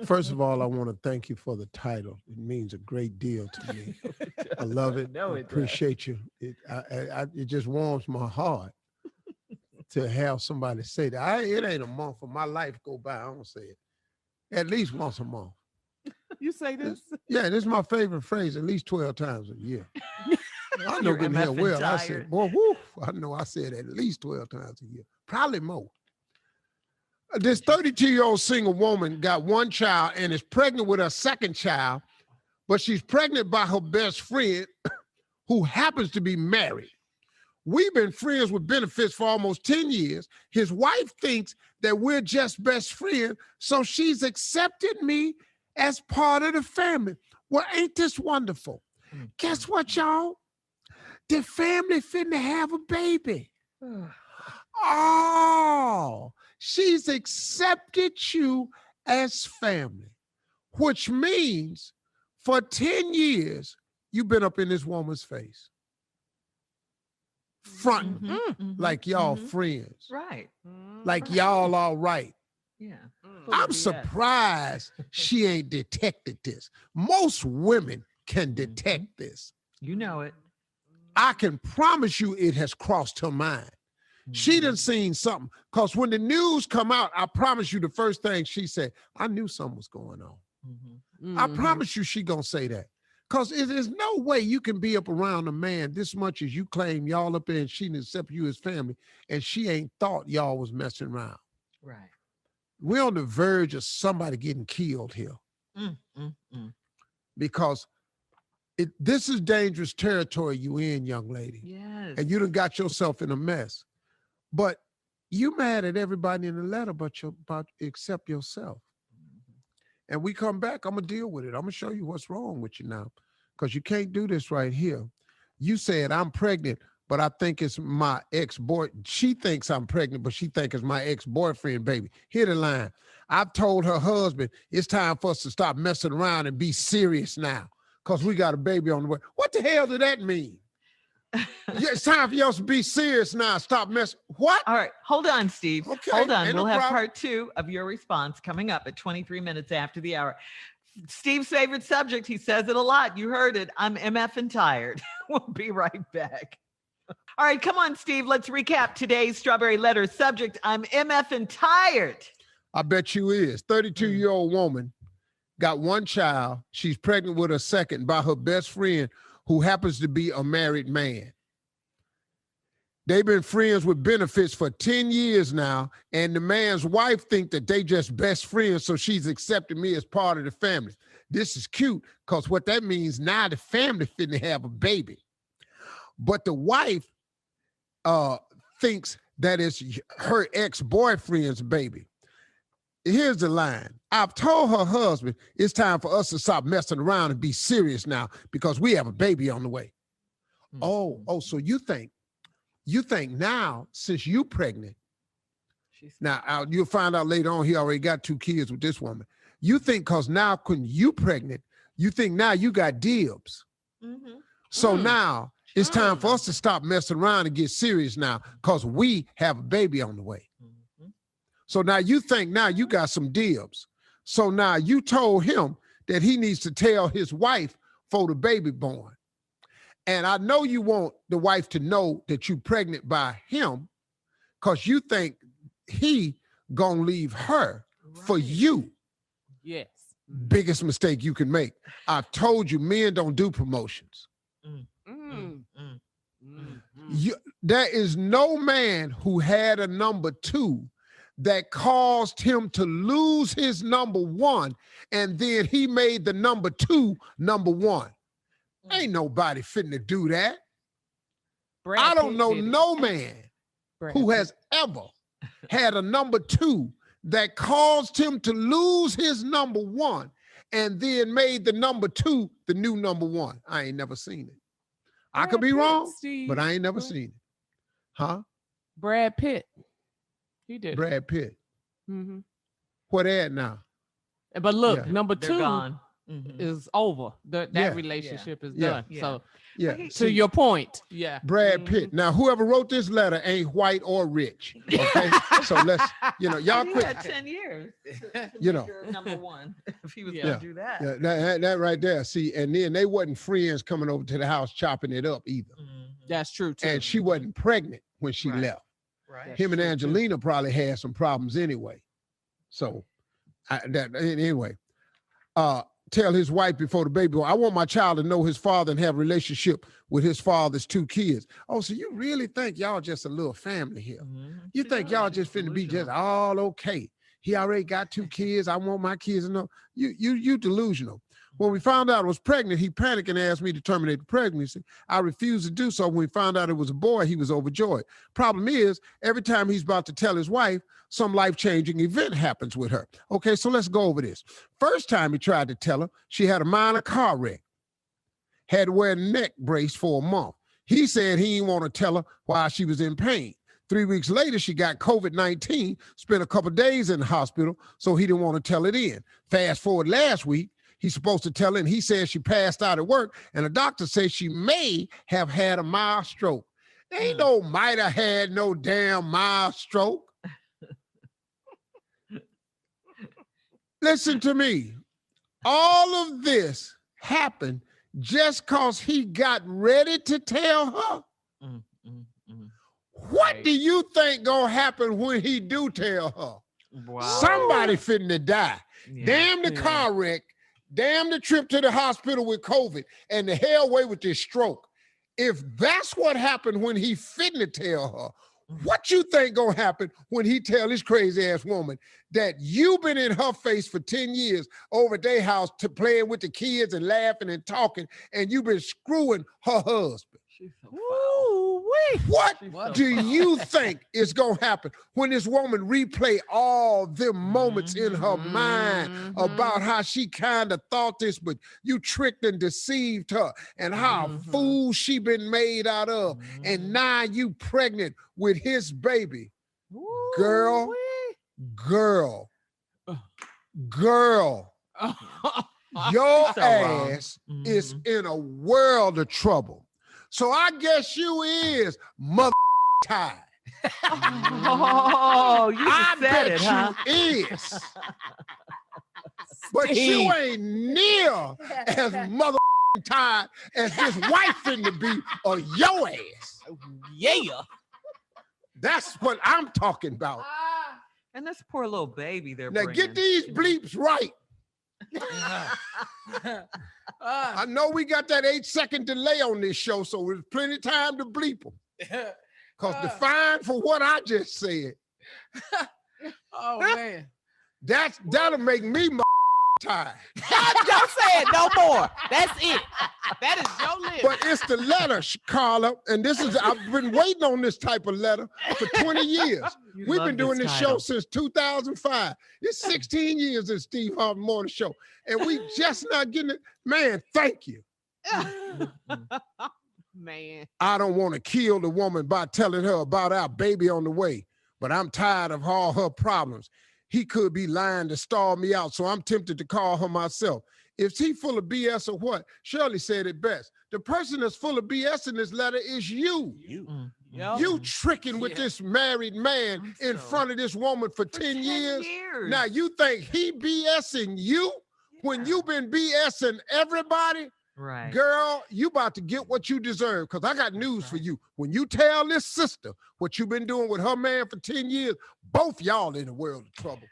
First of all, I want to thank you for the title. It means a great deal to me. I love it. No, I it appreciate you. It just warms my heart to have somebody say that. It ain't a month of my life go by. I don't say it. At least once a month. You say this? Yeah, this is my favorite phrase. At least 12 times a year. I know You're getting here MFing well. I tired. said, boy, whoo. I know I said at least 12 times a year. Probably more. This 32-year-old single woman got one child and is pregnant with her second child, but she's pregnant by her best friend who happens to be married. We've been friends with benefits for almost 10 years. His wife thinks that we're just best friends, so she's accepted me as part of the family. Well, ain't this wonderful? Guess what, y'all? The family finna have a baby. Oh, she's accepted you as family, which means for 10 years, you've been up in this woman's face. Fronting like y'all friends. Right. Like y'all all right. Yeah. I'm surprised she ain't detected this. Most women can detect this. You know it. I can promise you it has crossed her mind. She done seen something. Because when the news come out, I promise you the first thing she said, I knew something was going on. I promise you she gonna say that. Because there's no way you can be up around a man this much as you claim y'all up there and she didn't accept you as family and she ain't thought y'all was messing around. Right. We're on the verge of somebody getting killed here. Because this is dangerous territory you in, young lady. Yes. And you done got yourself in a mess. But you mad at everybody in the letter but except yourself. And we come back, I'm going to deal with it. I'm going to show you what's wrong with you now. Because you can't do this right here. You said, I'm pregnant, but I think it's my ex-boy. She thinks I'm pregnant, but she thinks it's my ex-boyfriend, baby. Hear the line. I've told her husband, it's time for us to stop messing around and be serious now. Because we got a baby on the way. What the hell did that mean? Yeah, it's time for y'all to be serious now. Stop messing. What? All right. Hold on, Steve. Okay, Hold on. ain't no We'll have problem. part 2 of your response coming up at 23 minutes after the hour. Steve's favorite subject. He says it a lot. You heard it. I'm MF'ing tired. We'll be right back. All right. Come on, Steve. Let's recap today's Strawberry Letter subject. I'm MF'ing tired. I bet you is. 32-year-old woman got one child. She's pregnant with her second by her best friend who happens to be a married man. They've been friends with benefits for 10 years now, and the man's wife think that they just best friends, so she's accepted me as part of the family. This is cute, because what that means, now the family finna have a baby. But the wife thinks that it's her ex-boyfriend's baby. Here's the line. I've told her husband it's time for us to stop messing around and be serious now because we have a baby on the way. Oh, so you think now, since you pregnant, now you'll find out later on he already got 2 kids with this woman. You think because now when you pregnant, you think now you got dibs. So now it's time for us to stop messing around and get serious now because we have a baby on the way. So now you think now you got some dibs. So now you told him that he needs to tell his wife for the baby born. And I know you want the wife to know that you pregnant by him because you think he gonna leave her for you. Yes. Biggest mistake you can make. I've told you men don't do promotions. There is no man who had a number 2 that caused him to lose his number 1, and then he made the number 2 number 1. Ain't nobody finna do that. I don't know no man who has ever had a number 2 that caused him to lose his number 1 and then made the number 2 the new number 1. I ain't never seen it. I could be wrong, but I ain't never seen it. Huh? Brad Pitt. He did. Brad Pitt. What at now? But look, number 2. They're gone. is over. That Yeah. relationship is Yeah. done. Yeah. So Yeah. He- to your point, yeah. Brad Pitt. Now, whoever wrote this letter ain't white or rich. Okay. So let's, y'all he quit. had 10 years. To You be know. your number one, if he was Yeah. going to do that. Yeah, that right there. See, and then they wasn't friends coming over to the house chopping it up either. That's true too. And she wasn't pregnant when she Right. left. Right. Him and true, too. Angelina probably had some problems anyway. So, anyway, tell his wife before the baby, I want my child to know his father and have a relationship with his father's 2 kids. Oh, so you really think y'all just a little family here? You think y'all just finna be just all okay? He already got 2 kids. I want my kids to know. You delusional. When we found out I was pregnant, he panicked and asked me to terminate the pregnancy. I refused to do so. When we found out it was a boy, he was overjoyed. Problem is, every time he's about to tell his wife, some life-changing event happens with her. Okay, so let's go over this. First time he tried to tell her, she had a minor car wreck, had to wear a neck brace for a month. He said he didn't want to tell her while she was in pain. 3 weeks later, she got COVID-19, spent a couple days in the hospital, so he didn't want to tell it in. Fast forward last week, he's supposed to tell her, and he said she passed out at work, and the doctor says she may have had a mild stroke. Ain't no might have had no damn mild stroke. Listen to me. All of this happened just because he got ready to tell her. What do you think gonna happen when he do tell her? Wow. Somebody finna die. Yeah. Damn the car wreck. Damn the trip to the hospital with COVID and the hell away with this stroke. If that's what happened when he finna tell her, what you think gonna happen when he tell this crazy ass woman that you been in her face for 10 years over at their house to playing with the kids and laughing and talking, and you been screwing her husband? She's so Woo-wee. What do you think is gonna happen when this woman replay all them moments in her mind about how she kind of thought this, but you tricked and deceived her, and how a fool she been made out of, and now you pregnant with his baby? Girl, girl, your So wrong. ass is in a world of trouble. So I guess you is mother tired. Oh, you I just said bet it, huh? you is. But you ain't near as mother tired as this wife finna be or your ass. Yeah. That's what I'm talking about. And this poor little baby they're Now bringing. get these bleeps right. I know we got that 8-second delay on this show, so there's plenty of time to bleep them. Because define for what I just said, Oh man. that'll make me tired. Don't say it no more. That's it. That is your list. But it's the letter, Carla, and I've been waiting on this type of letter for 20 years. You We've love been doing this show title. since 2005. It's 16 years in Steve Harvey Morning Show, and we just not getting it. Man, thank you. Man. I don't want to kill the woman by telling her about our baby on the way, but I'm tired of all her problems. He could be lying to stall me out, so I'm tempted to call her myself. If he full of BS or what, Shirley said it best. The person that's full of BS in this letter is you. Yup. You tricking with this married man in front of this woman for 10 years. Now you think he BSing you when you been BSing everybody? Right. Girl, you about to get what you deserve, because I got news for you. When you tell this sister what you've been doing with her man for 10 years, both y'all in a world of trouble.